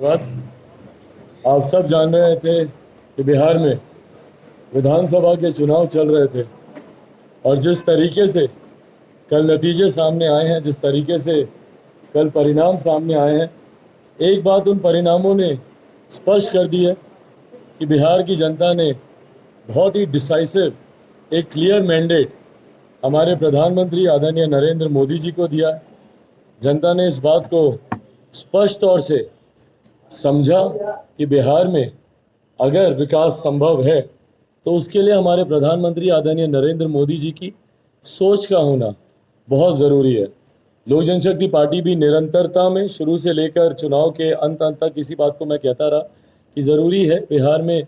बात आप सब जान रहे थे कि बिहार में विधानसभा के चुनाव चल रहे थे और जिस तरीके से कल नतीजे सामने आए हैं, जिस तरीके से कल परिणाम सामने आए हैं, एक बात उन परिणामों ने स्पष्ट कर दी है कि बिहार की जनता ने बहुत ही डिसाइसिव एक क्लियर मैंडेट हमारे प्रधानमंत्री आदरणीय नरेंद्र मोदी जी को दिया। जनता ने इस बात को स्पष्ट तौर से समझा कि बिहार में अगर विकास संभव है तो उसके लिए हमारे प्रधानमंत्री आदरणीय नरेंद्र मोदी जी की सोच का होना बहुत ज़रूरी है। लोक जनशक्ति पार्टी भी निरंतरता में शुरू से लेकर चुनाव के अंत तक इसी बात को मैं कहता रहा कि ज़रूरी है बिहार में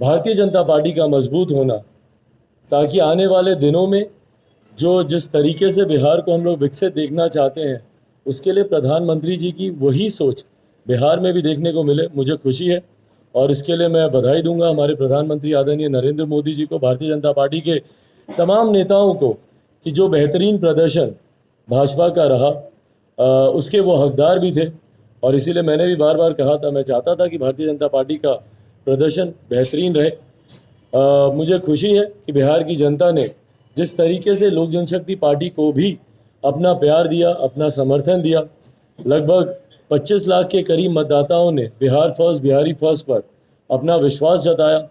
भारतीय जनता पार्टी का मजबूत होना, ताकि आने वाले दिनों में जिस तरीके से बिहार को हम लोग विकसित देखना चाहते हैं उसके लिए प्रधानमंत्री जी की वही सोच बिहार में भी देखने को मिले। मुझे खुशी है और इसके लिए मैं बधाई दूंगा हमारे प्रधानमंत्री आदरणीय नरेंद्र मोदी जी को, भारतीय जनता पार्टी के तमाम नेताओं को कि जो बेहतरीन प्रदर्शन भाजपा का रहा उसके वो हकदार भी थे। और इसीलिए मैंने भी बार बार कहा था, मैं चाहता था कि भारतीय जनता पार्टी का प्रदर्शन बेहतरीन रहे। मुझे खुशी है कि बिहार की जनता ने जिस तरीके से लोक जनशक्ति पार्टी को भी अपना प्यार दिया, अपना समर्थन दिया, लगभग 25 लाख के करीब मतदाताओं ने बिहार फर्स्ट, बिहारी फर्स्ट पर अपना विश्वास जताया।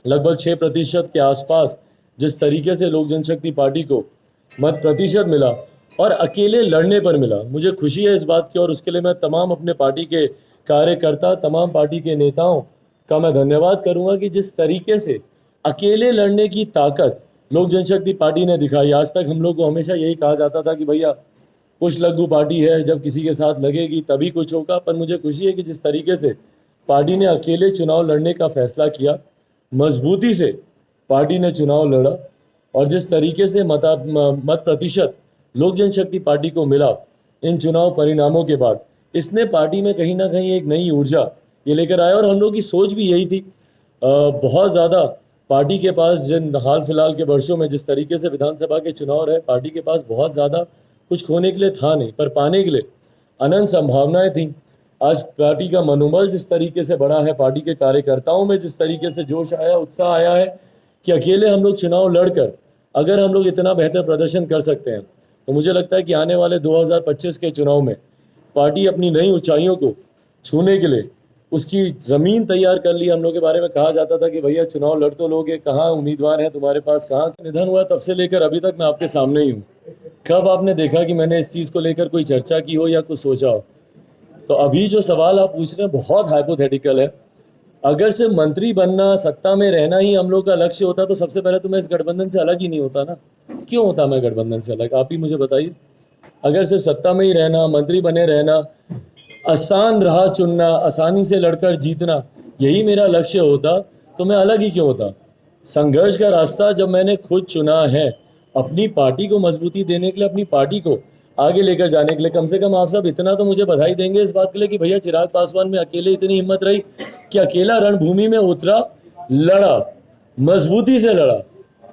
लगभग 6% के आसपास जिस तरीके से लोक जनशक्ति पार्टी को मत प्रतिशत मिला और अकेले लड़ने पर मिला, मुझे खुशी है इस बात की। और उसके लिए मैं तमाम अपने पार्टी के कार्यकर्ता, तमाम पार्टी के नेताओं का मैं धन्यवाद करूंगा कि जिस तरीके से अकेले लड़ने की ताकत लोक जनशक्ति पार्टी ने दिखाई। आज तक हम लोग को हमेशा यही कहा जाता था कि भैया कुछ लघु पार्टी है, जब किसी के साथ लगेगी तभी कुछ होगा। पर मुझे खुशी है कि जिस तरीके से पार्टी ने अकेले चुनाव लड़ने का फैसला किया, मजबूती से पार्टी ने चुनाव लड़ा और जिस तरीके से मत प्रतिशत लोक जनशक्ति पार्टी को मिला इन चुनाव परिणामों के बाद, इसने पार्टी में कहीं ना कहीं एक नई ऊर्जा ये लेकर आया। और हम लोग की सोच भी यही थी। बहुत ज़्यादा पार्टी के पास जिन हाल फिलहाल के वर्षों में जिस तरीके से विधानसभा के चुनाव रहे, पार्टी के पास बहुत ज़्यादा कुछ खोने के लिए था नहीं, पर पाने के लिए अनंत संभावनाएं थीं। आज पार्टी का मनोबल जिस तरीके से बढ़ा है, पार्टी के कार्यकर्ताओं में जिस तरीके से जोश आया, उत्साह आया है कि अकेले हम लोग चुनाव लड़कर अगर हम लोग इतना बेहतर प्रदर्शन कर सकते हैं तो मुझे लगता है कि आने वाले 2025 के चुनाव में पार्टी अपनी नई ऊंचाइयों को छूने के लिए उसकी ज़मीन तैयार कर ली। हम लोग के बारे में कहा जाता था कि भैया चुनाव लड़ तो लोगे, कहाँ उम्मीदवार हैं तुम्हारे पास, कहाँ। निधन हुआ तब से लेकर अभी तक मैं आपके सामने ही हूँ। कब आपने देखा कि मैंने इस चीज़ को लेकर कोई चर्चा की हो या कुछ सोचा हो? तो अभी जो सवाल आप पूछ रहे हैं बहुत हाइपोथेटिकल है। अगर से मंत्री बनना, सत्ता में रहना ही हम लोग का लक्ष्य होता तो सबसे पहले तो मैं इस गठबंधन से अलग ही नहीं होता ना। क्यों होता मैं गठबंधन से अलग, आप ही मुझे बताइए। अगर सिर्फ सत्ता में ही रहना, मंत्री बने रहना, आसान राह चुनना, आसानी से लड़कर जीतना, यही मेरा लक्ष्य होता तो मैं अलग ही क्यों होता। संघर्ष का रास्ता जब मैंने खुद चुना है अपनी पार्टी को मजबूती देने के लिए, अपनी पार्टी को आगे लेकर जाने के लिए, कम से कम आप सब इतना तो मुझे बधाई देंगे इस बात के लिए कि भैया चिराग पासवान में अकेले इतनी हिम्मत रही कि अकेला रणभूमि में उतरा, लड़ा, मजबूती से लड़ा।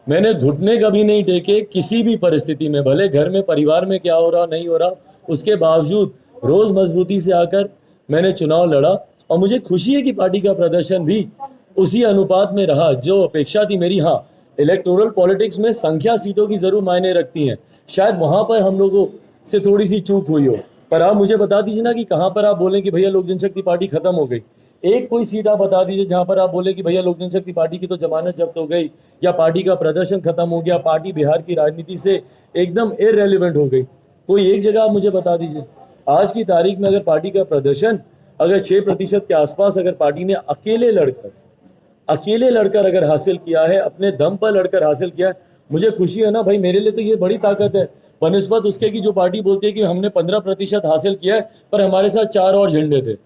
मैंने घुटने कभी नहीं टेके किसी भी परिस्थिति में, भले घर में परिवार में क्या हो रहा नहीं हो रहा, उसके बावजूद रोज मजबूती से आकर मैंने चुनाव लड़ा। और मुझे खुशी है कि पार्टी का प्रदर्शन भी उसी अनुपात में रहा जो अपेक्षा थी मेरी। हाँ, इलेक्टोरल पॉलिटिक्स में संख्या सीटों की जरूर मायने रखती हैं, शायद वहां पर हम लोगों से थोड़ी सी चूक हुई हो। पर आप मुझे बता दीजिए ना कि कहां पर आप बोलें कि भैया लोक जनशक्ति पार्टी खत्म हो गई। एक कोई सीट आप बता दीजिए जहां पर आप बोले कि भैया लोक जनशक्ति पार्टी की तो जमानत जब्त हो गई या पार्टी का प्रदर्शन खत्म हो गया, पार्टी बिहार की राजनीति से एकदम इररेलेवेंट हो गई। कोई एक जगह आप मुझे बता दीजिए। आज की तारीख में अगर पार्टी का प्रदर्शन अगर 6% के आसपास अगर पार्टी ने अकेले लड़कर अगर हासिल किया है, अपने दम पर लड़कर हासिल किया है, मुझे खुशी है ना भाई। मेरे लिए तो ये बड़ी ताकत है बनिस्बत उसके की जो पार्टी बोलती है कि हमने 15% हासिल किया है पर हमारे साथ 4 और झंडे थे।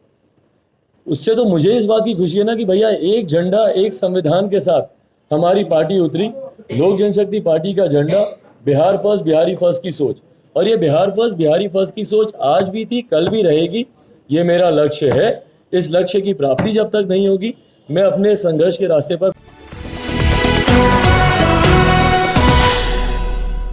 उससे तो मुझे इस बात की खुशी है ना कि भैया एक झंडा, एक संविधान के साथ हमारी पार्टी उतरी। लोक जनशक्ति पार्टी का झंडा बिहार फर्स्ट, बिहारी फर्स्ट की सोच, और ये बिहार फर्स्ट, बिहारी फर्स्ट की सोच आज भी थी, कल भी रहेगी। ये मेरा लक्ष्य है। इस लक्ष्य की प्राप्ति जब तक नहीं होगी मैं अपने संघर्ष के रास्ते पर